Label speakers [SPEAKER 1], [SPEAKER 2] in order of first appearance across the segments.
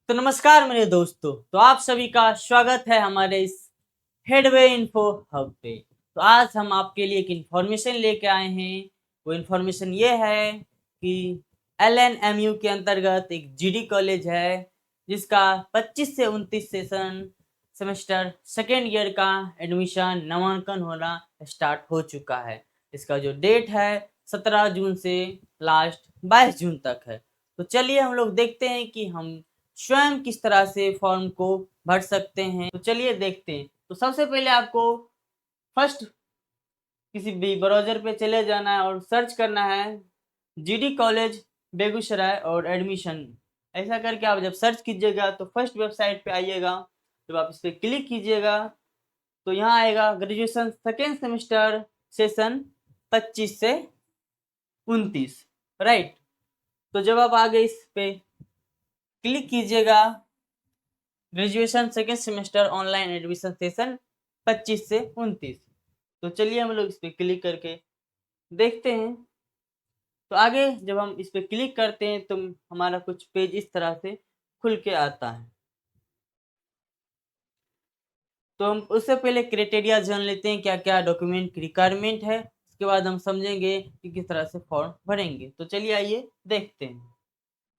[SPEAKER 1] तो नमस्कार मेरे दोस्तों। तो आप सभी का स्वागत है हमारे इस हेडवे इन्फो हब पे। तो आज हम आपके लिए एक इन्फॉर्मेशन लेके आए हैं। वो इन्फॉर्मेशन ये है कि LNMU के अंतर्गत एक GD कॉलेज है जिसका 25 से 29 सेमेस्टर सेकेंड ईयर का एडमिशन नामांकन होना स्टार्ट हो चुका है। इसका जो डेट है 17 जून से लास्ट 22 जून तक है। तो चलिए हम लोग देखते हैं कि हम स्वयं किस तरह से फॉर्म को भर सकते हैं। तो चलिए देखते हैं। तो सबसे पहले आपको फर्स्ट किसी भी ब्राउज़र पे चले जाना है और सर्च करना है GD कॉलेज बेगूसराय और एडमिशन। ऐसा करके आप जब सर्च कीजिएगा तो फर्स्ट वेबसाइट पे आइएगा। जब आप इस पर क्लिक कीजिएगा तो यहाँ आएगा ग्रेजुएशन सेकेंड सेमेस्टर सेशन 25 से 29, राइट। तो जब आप आगे इस पे क्लिक कीजिएगा graduation second semester online admission session 25 से 29, तो चलिए हम लोग इस पर क्लिक करके देखते हैं। तो आगे जब हम इस पर क्लिक करते हैं तो हमारा कुछ पेज इस तरह से खुल के आता है। तो हम उससे पहले क्राइटेरिया जान लेते हैं क्या क्या डॉक्यूमेंट की रिक्वायरमेंट है। उसके बाद हम समझेंगे कि किस तरह से फॉर्म भरेंगे। तो चलिए आइए देखते हैं।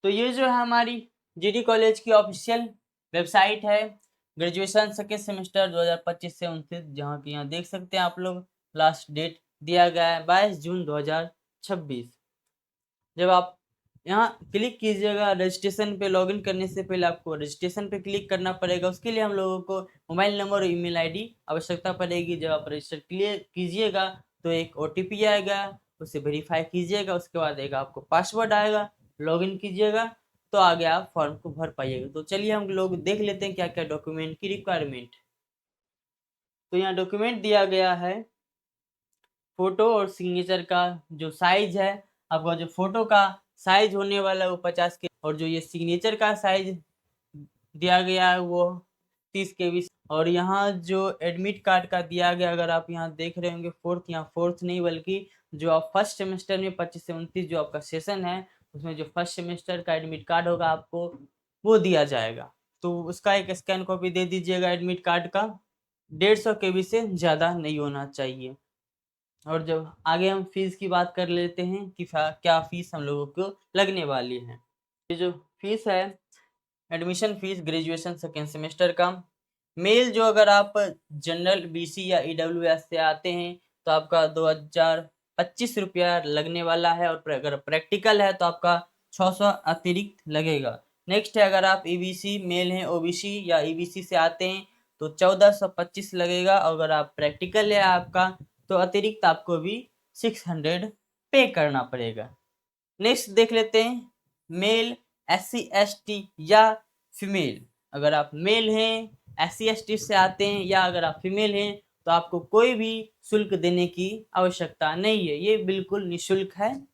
[SPEAKER 1] तो ये जो है हमारी GD कॉलेज की ऑफिशियल वेबसाइट है। ग्रेजुएशन सेकेंड सेमेस्टर 2025 से 29, जहाँ की यहाँ देख सकते हैं आप लोग लास्ट डेट दिया गया है 22 जून 2026। जब आप यहाँ क्लिक कीजिएगा रजिस्ट्रेशन पे, लॉगिन करने से पहले आपको रजिस्ट्रेशन पे क्लिक करना पड़ेगा। उसके लिए हम लोगों को मोबाइल नंबर और ईमेल आईडी आवश्यकता पड़ेगी। जब आप रजिस्टर क्लियर कीजिएगा तो एक OTP आएगा, उसे वेरीफाई कीजिएगा। उसके बाद एक आपको पासवर्ड आएगा, लॉगिन कीजिएगा तो आगे आप फॉर्म को भर पाइएगा। तो चलिए हम लोग देख लेते हैं क्या क्या डॉक्यूमेंट की रिक्वायरमेंट। तो यहाँ डॉक्यूमेंट दिया गया है फोटो और सिग्नेचर का जो साइज है। आपका जो फोटो का साइज होने वाला है वो 50 के, और जो ये सिग्नेचर का साइज दिया गया है वो 30 KB। और यहाँ जो एडमिट कार्ड का दिया गया, अगर आप यहाँ देख रहे होंगे फोर्थ, यहाँ फोर्थ नहीं बल्कि जो आप फर्स्ट सेमेस्टर में 25 से 29 जो आपका सेशन है उसमें जो फर्स्ट सेमेस्टर का एडमिट कार्ड होगा आपको वो दिया जाएगा। तो उसका एक स्कैन कॉपी दे दीजिएगा एडमिट कार्ड का। 150 KB से ज़्यादा नहीं होना चाहिए। और जब आगे हम फीस की बात कर लेते हैं कि क्या फीस हम लोगों को लगने वाली है। ये जो फीस है admission fees graduation second semester का, मेल जो अगर आप जनरल BC या EWS से आते हैं तो आपका 2025 रुपया लगने वाला है। और अगर प्रैक्टिकल है तो आपका 600 अतिरिक्त लगेगा। नेक्स्ट है अगर आप EBC मेल हैं, OBC या EBC से आते हैं तो 1425 लगेगा। अगर आप प्रैक्टिकल है आपका तो अतिरिक्त आपको भी 600 पे करना पड़ेगा। नेक्स्ट देख लेते हैं मेल, SC ST या फीमेल। अगर आप मेल हैं, SC ST से आते हैं या अगर आप फीमेल हैं तो आपको कोई भी शुल्क देने की आवश्यकता नहीं है, ये बिल्कुल निःशुल्क है।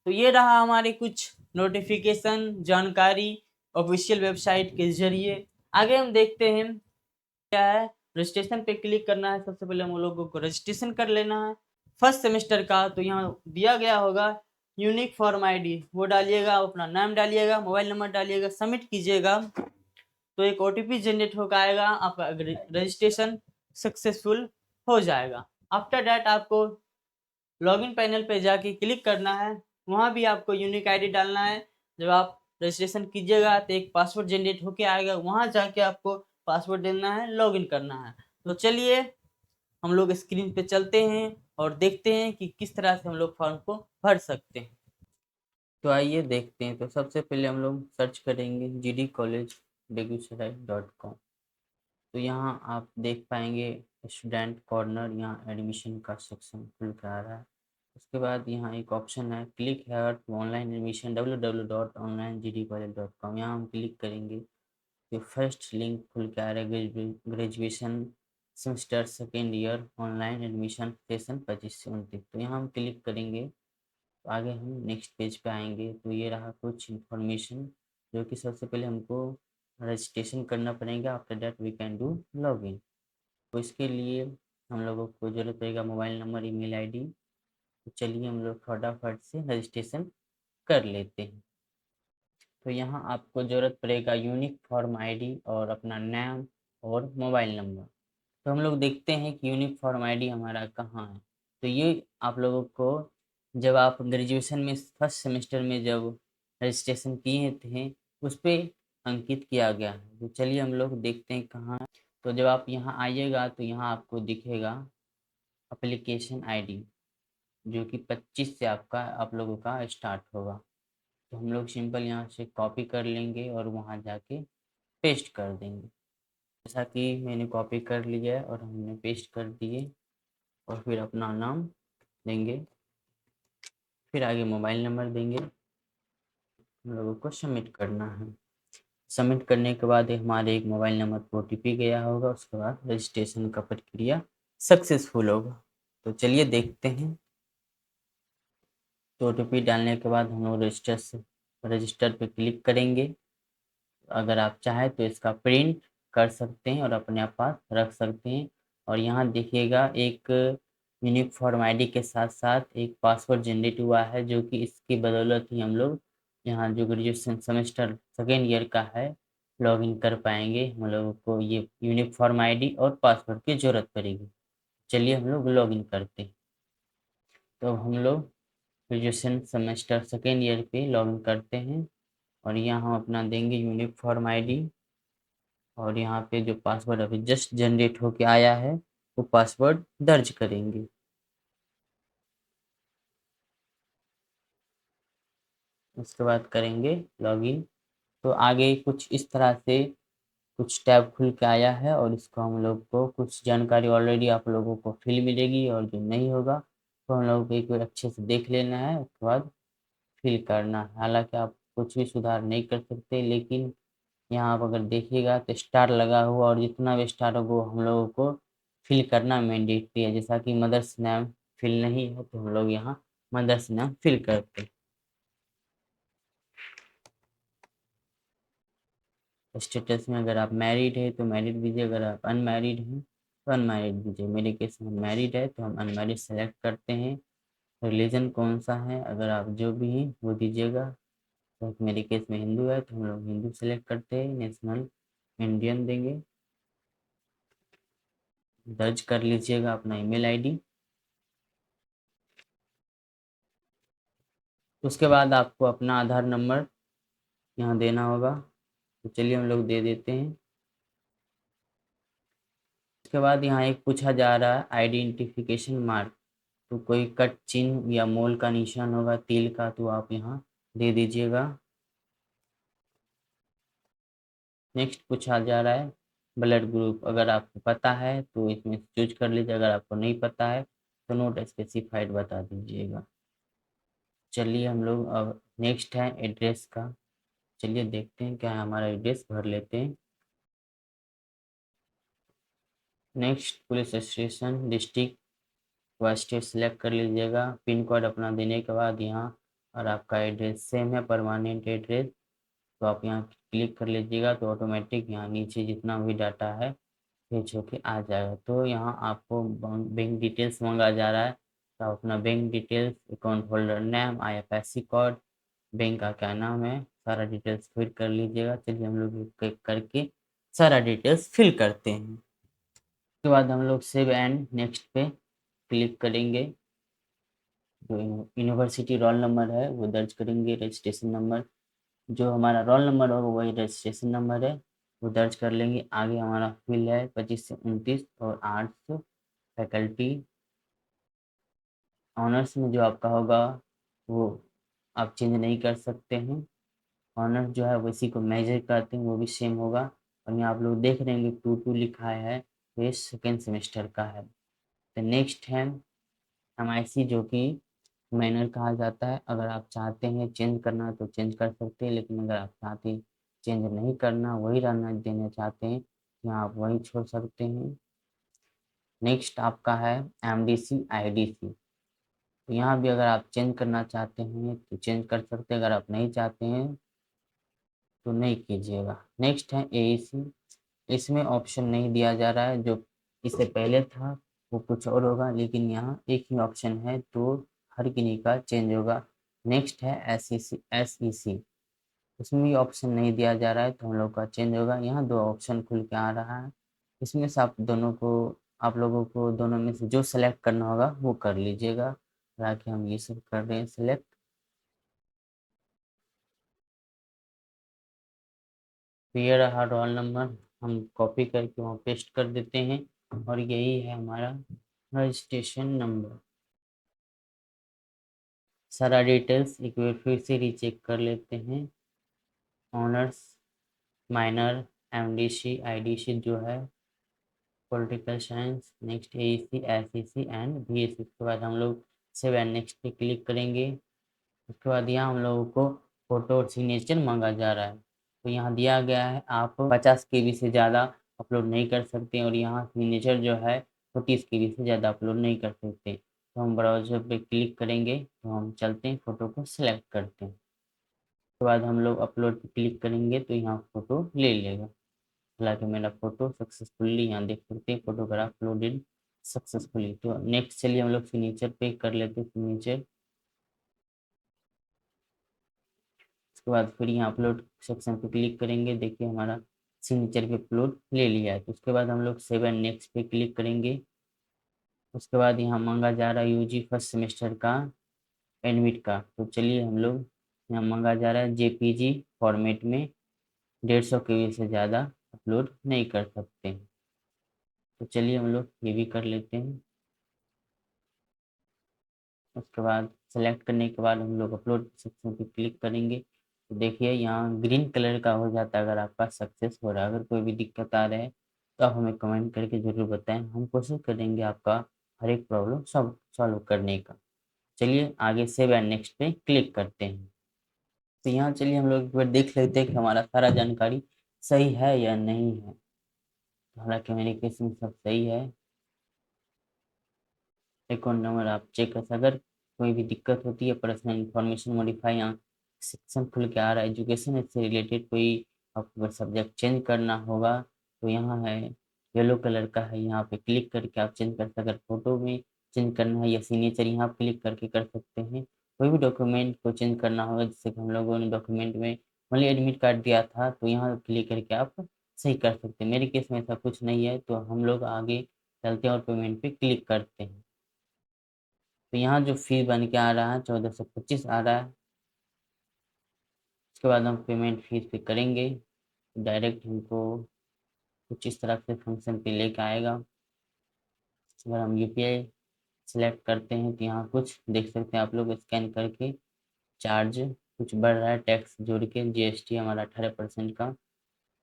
[SPEAKER 1] तो ये रहा हमारे कुछ नोटिफिकेशन जानकारी ऑफिशियल वेबसाइट के जरिए। आगे हम देखते हैं क्या है। रजिस्ट्रेशन पे क्लिक करना है। सबसे पहले हम लोगों को रजिस्ट्रेशन कर लेना है फर्स्ट सेमेस्टर का। तो यहाँ दिया गया होगा यूनिक फॉर्म ID, वो डालिएगा, अपना नाम डालिएगा, मोबाइल नंबर डालिएगा, सबमिट कीजिएगा तो एक OTP जनरेट होकर आएगा, आपका रजिस्ट्रेशन सक्सेसफुल हो जाएगा। आफ्टर दैट आपको लॉगिन पैनल पे जाके क्लिक करना है, वहाँ भी आपको यूनिक ID डालना है। जब आप रजिस्ट्रेशन कीजिएगा तो एक पासवर्ड जनरेट होके आएगा, वहाँ जाके आपको पासवर्ड देना है, लॉगिन करना है। तो चलिए हम लोग स्क्रीन पे चलते हैं और देखते हैं कि किस तरह से हम लोग फॉर्म को भर सकते हैं। तो आइए देखते हैं। तो सबसे पहले हम लोग सर्च करेंगे GD कॉलेज बेगूसराय.com। तो यहाँ आप देख पाएंगे स्टूडेंट कॉर्नर, यहाँ एडमिशन का सेक्शन खुल के आ रहा है। उसके बाद यहाँ एक ऑप्शन है click here to online admission www.onlinegdcollege.com। यहाँ हम क्लिक करेंगे तो फर्स्ट लिंक खुल के आ रहा है graduation semester second year online admission session 25 से 29। तो यहाँ हम क्लिक करेंगे तो आगे हम नेक्स्ट पेज पे आएंगे। तो ये रहा कुछ इन्फॉर्मेशन जो कि सबसे पहले हमको रजिस्ट्रेशन करना पड़ेगा। After that we can do login. तो इसके लिए हम लोगों को जरूरत पड़ेगा मोबाइल नंबर, ईमेल ID। तो चलिए हम लोग फटाफट से रजिस्ट्रेशन कर लेते हैं। तो यहाँ आपको ज़रूरत पड़ेगा यूनिक फॉर्म आईडी और अपना नाम और मोबाइल नंबर। तो हम लोग देखते हैं कि यूनिक फॉर्म आईडी हमारा कहाँ है। तो ये आप लोगों को जब आप ग्रेजुएशन में फर्स्ट सेमेस्टर में जब रजिस्ट्रेशन किए थे, उस पे अंकित किया गया है। तो चलिए हम लोग देखते हैं कहाँ है। तो जब आप यहाँ आइएगा तो यहाँ आपको दिखेगा एप्लीकेशन आईडी, जो कि 25 से आपका आप लोगों का स्टार्ट होगा। तो हम लोग सिंपल यहाँ से कॉपी कर लेंगे और वहाँ जाके पेस्ट कर देंगे। जैसा कि मैंने कॉपी कर लिया है और हमने पेस्ट कर दिए, और फिर अपना नाम देंगे, फिर आगे मोबाइल नंबर देंगे। हम लोगों को सबमिट करना है। सबमिट करने के बाद हमारे एक मोबाइल नंबर पर ओटीपी गया होगा, उसके बाद रजिस्ट्रेशन का प्रक्रिया सक्सेसफुल होगा। तो चलिए देखते हैं। तो ओटीपी डालने के बाद हम लोग रजिस्टर पे क्लिक करेंगे। अगर आप चाहें तो इसका प्रिंट कर सकते हैं और अपने पास रख सकते हैं। और यहाँ देखिएगा एक यूनिक फॉर्म आईडी के साथ साथ एक पासवर्ड जनरेट हुआ है, जो कि इसकी बदौलत ही हम लोग यहाँ जो ग्रेजुएशन सेमेस्टर सेकेंड ईयर का है लॉगिन कर पाएंगे। हम लोगों को ये यूनिक फॉर्म आईडी और पासवर्ड की ज़रूरत पड़ेगी। चलिए हम लोग लॉगिन करते हैं। तो हम लोग ग्रेजुएशन सेमेस्टर सेकेंड ईयर पे लॉगिन करते हैं और यहाँ हम अपना देंगे यूनिक फॉर्म आईडी, और यहाँ पे जो पासवर्ड अभी जस्ट जनरेट होके आया है वो पासवर्ड दर्ज करेंगे। उसके बाद करेंगे लॉगिन। तो आगे कुछ इस तरह से कुछ टैब खुल के आया है, और इसको हम लोग को कुछ जानकारी ऑलरेडी आप लोगों को फिल मिलेगी, और जो नहीं होगा तो हम लोग को एक बार अच्छे से देख लेना है, उसके बाद फिल करना है। हालांकि आप कुछ भी सुधार नहीं कर सकते, लेकिन यहाँ आप अगर देखिएगा तो स्टार लगा हुआ, और जितना भी स्टार होगा वो हम लोगों को फिल करना मैंडेटरी है। जैसा कि मदर्स नेम फिल नहीं है तो हम लोग यहाँ मदर्स नेम फिल करते हैं। स्टेटस में अगर आप मैरिड है तो मैरिड दीजिए, अगर आप अनमैरिड हैं तो अनमैरिड दीजिए। मेरे केस में मैरिड है तो हम अनमैरिड सेलेक्ट करते हैं। रिलीजन कौन सा है, अगर आप जो भी हैं वो दीजिएगा। तो मेरे केस में हिंदू है तो हम लोग हिंदू सेलेक्ट करते हैं। नेशनल इंडियन देंगे। दर्ज कर लीजिएगा अपना ईमेल आईडी। उसके बाद आपको अपना आधार नंबर यहाँ देना होगा। तो चलिए हम लोग दे देते हैं। उसके बाद यहाँ एक पूछा जा रहा है आइडेंटिफिकेशन मार्क। तो कोई कट चिन्ह या मोल का निशान होगा तिल का, तो आप यहाँ दे दीजिएगा। नेक्स्ट पूछा जा रहा है ब्लड ग्रुप। अगर आपको पता है तो इसमें चूज कर लीजिए, अगर आपको नहीं पता है तो नोट स्पेसिफाइड बता दीजिएगा। चलिए हम लोग अब नेक्स्ट है एड्रेस का। चलिए देखते हैं क्या है, हमारा एड्रेस भर लेते हैं। नेक्स्ट पुलिस स्टेशन डिस्ट्रिक्ट व स्टेट सेलेक्ट कर लीजिएगा। पिन कोड अपना देने के बाद यहाँ और आपका एड्रेस सेम है, परमानेंट एड्रेस, तो आप यहाँ क्लिक कर लीजिएगा। तो ऑटोमेटिक यहाँ नीचे जितना भी डाटा है फेच होके आ जाएगा। तो यहाँ आपको बैंक डिटेल्स मांगा जा रहा है, तो आप अपना bank details, account holder name, IFSC code, bank का क्या नाम है, सारा डिटेल्स फिल कर लीजिएगा। चलिए हम लोग क्लिक करके सारा डिटेल्स फिल करते हैं। उसके बाद हम लोग सेव एंड नेक्स्ट पे क्लिक करेंगे। जो यूनिवर्सिटी रोल नंबर है वो दर्ज करेंगे। रजिस्ट्रेशन नंबर जो हमारा रोल नंबर होगा वही रजिस्ट्रेशन नंबर है, वो दर्ज कर लेंगे। आगे हमारा फिल है 25 से 29 और आर्ट्स फैकल्टी। ऑनर्स में जो आपका होगा वो आप चेंज नहीं कर सकते हैं। ऑनर्स जो है उसी को मेजर करते हैं, वो भी सेम होगा। और यहाँ आप लोग देख रहे हैं 2 लिखा है, तो ये सेकेंड सेमेस्टर का है। तो नेक्स्ट है MIC, जो कि माइनर कहा जाता है। अगर आप चाहते हैं चेंज करना तो चेंज कर सकते हैं, लेकिन अगर आप चाहते हैं चेंज नहीं करना, वही रहना देना चाहते हैं, यहाँ आप वही छोड़ सकते हैं। नेक्स्ट आपका है MDC IDC। तो यहाँ भी अगर आप चेंज करना चाहते हैं तो चेंज कर सकते हैं, अगर आप नहीं चाहते हैं तो नहीं कीजिएगा। नेक्स्ट है AEC। इसमें ऑप्शन नहीं दिया जा रहा है, जो इससे पहले था वो कुछ और होगा, लेकिन यहाँ एक ही ऑप्शन है तो हर किन्हीं का चेंज होगा। नेक्स्ट है SEC। उसमें भी ऑप्शन नहीं दिया जा रहा है तो हम लोग का चेंज होगा। यहाँ 2 ऑप्शन खुल के आ रहा है, इसमें से आप लोगों को दोनों में से जो सेलेक्ट करना होगा वो कर लीजिएगा। हालाँकि हम ये सब कर रहे हैं सेलेक्ट। तो ये रहा रोल नंबर, हम कॉपी करके वहाँ पेस्ट कर देते हैं और यही है हमारा रजिस्ट्रेशन नंबर। सारा डिटेल्स एक बार फिर से रीचेक कर लेते हैं। ऑनर्स, माइनर, एमडीसी, आईडीसी जो है, political science, next AEC, SEC and BSc. उसके बाद हम लोग सेव एंड नेक्स्ट पे क्लिक करेंगे। उसके बाद यहाँ हम लोगों को फोटो और सिग्नेचर मांगा जा रहा है। तो यहाँ दिया गया है आप 50 केबी से ज़्यादा अपलोड नहीं कर सकते और यहाँ सिग्नेचर जो है वो 30 केबी से ज़्यादा अपलोड नहीं कर सकते। तो हम ब्राउज़र पे क्लिक करेंगे, तो हम चलते हैं फ़ोटो को सिलेक्ट करते हैं। उसके बाद हम लोग अपलोड पे क्लिक करेंगे तो यहाँ फ़ोटो ले लेगा। हालांकि मेरा फ़ोटो सक्सेसफुली, यहाँ देख सकते हैं फोटोग्राफ लोडेड सक्सेसफुली। तो नेक्स्ट चलिए हम लोग सिग्नेचर पे कर लेते हैं सिग्नेचर। उसके बाद फिर यहाँ अपलोड सेक्शन पे क्लिक करेंगे, देखिए हमारा सिग्नेचर पे अपलोड ले लिया है। तो उसके बाद हम लोग सेव एंड नेक्स्ट पे क्लिक करेंगे। उसके बाद यहाँ मांगा जा रहा है यूजी फर्स्ट सेमेस्टर का एडमिट का। तो चलिए हम लोग, यहाँ मांगा जा रहा है जेपीजी फॉर्मेट में 150 केबी से ज़्यादा अपलोड नहीं कर सकते। तो चलिए हम लोग ये भी कर लेते हैं। उसके बाद सेलेक्ट करने के बाद हम लोग अपलोड सेक्शन पे क्लिक करेंगे। तो देखिए यहाँ ग्रीन कलर का हो जाता है अगर आपका सक्सेस हो रहा है। अगर कोई भी दिक्कत आ रहा है तो आप हमें कमेंट करके ज़रूर बताएं, हम कोशिश करेंगे आपका हर एक प्रॉब्लम सॉल्व करने का। चलिए आगे सेव एंड नेक्स्ट पे क्लिक करते हैं। तो यहाँ चलिए हम लोग एक बार देख लेते हैं कि हमारा सारा जानकारी सही है या नहीं है। हालांकि मेरे केस में सब सही है। अकाउंट नंबर आप चेक कर सकते, अगर कोई भी दिक्कत होती है, पर्सनल इंफॉर्मेशन मॉडिफाई, यहाँ सेक्शन खुल के आ रहा है एजुकेशन से रिलेटेड, कोई आपको सब्जेक्ट चेंज करना होगा तो यहाँ है येलो कलर का है, यहाँ पे क्लिक करके आप चेंज कर सकते। अगर फोटो में चेंज करना है या सिग्नेचर यहाँ क्लिक करके कर सकते हैं। कोई भी डॉक्यूमेंट को चेंज करना होगा, जैसे कि हम लोगों ने डॉक्यूमेंट में ओनली एडमिट कार्ड दिया था तो यहाँ क्लिक करके आप सही कर सकते हैं। मेरे केस में ऐसा कुछ नहीं है तो हम लोग आगे चलते हैं और पेमेंट पे क्लिक करते हैं। तो यहाँ जो फीस बन के आ रहा है 1425 आ रहा है। उसके बाद हम पेमेंट फीस पे करेंगे, डायरेक्ट हमको कुछ इस तरह से फंक्शन पे लेके आएगा। अगर हम यूपीआई सिलेक्ट करते हैं तो यहाँ कुछ देख सकते हैं आप लोग, स्कैन करके चार्ज कुछ बढ़ रहा है, टैक्स जोड़ के जीएसटी हमारा 18% का।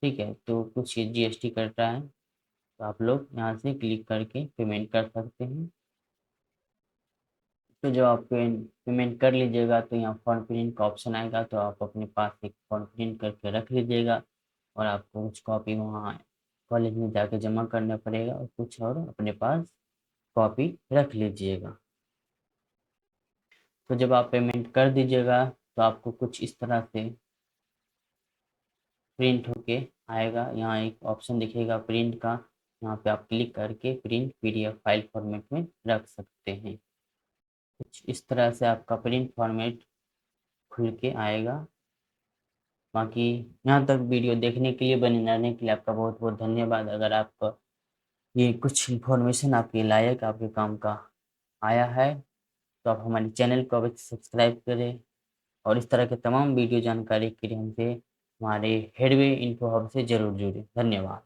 [SPEAKER 1] ठीक है, तो कुछ ये जीएसटी कट रहा है तो आप लोग यहाँ से क्लिक करके पेमेंट कर सकते हैं। तो जब आप पेमेंट कर लीजिएगा तो यहाँ फॉर्म प्रिंट का ऑप्शन आएगा, तो आप अपने पास एक फॉर्म प्रिंट करके रख लीजिएगा और आपको कुछ कॉपी वहाँ कॉलेज में जाके जमा करना पड़ेगा और कुछ और अपने पास कॉपी रख लीजिएगा। तो जब आप पेमेंट कर दीजिएगा तो आपको कुछ इस तरह से प्रिंट होके आएगा। यहाँ एक ऑप्शन दिखेगा प्रिंट का, यहाँ पे आप क्लिक करके प्रिंट पीडीएफ फाइल फॉर्मेट में रख सकते हैं। कुछ इस तरह से आपका प्रिंट फॉर्मेट खुल के आएगा। बाकी यहाँ तक वीडियो देखने के लिए, बने रहने के लिए आपका बहुत बहुत धन्यवाद। अगर आपको ये कुछ इन्फॉर्मेशन आपके लायक, आपके काम का आया है तो आप हमारे चैनल को अवश्य सब्सक्राइब करें और इस तरह के तमाम वीडियो जानकारी के लिए हमसे हमारे हेडवे इन्फो हब से ज़रूर जुड़ें। धन्यवाद।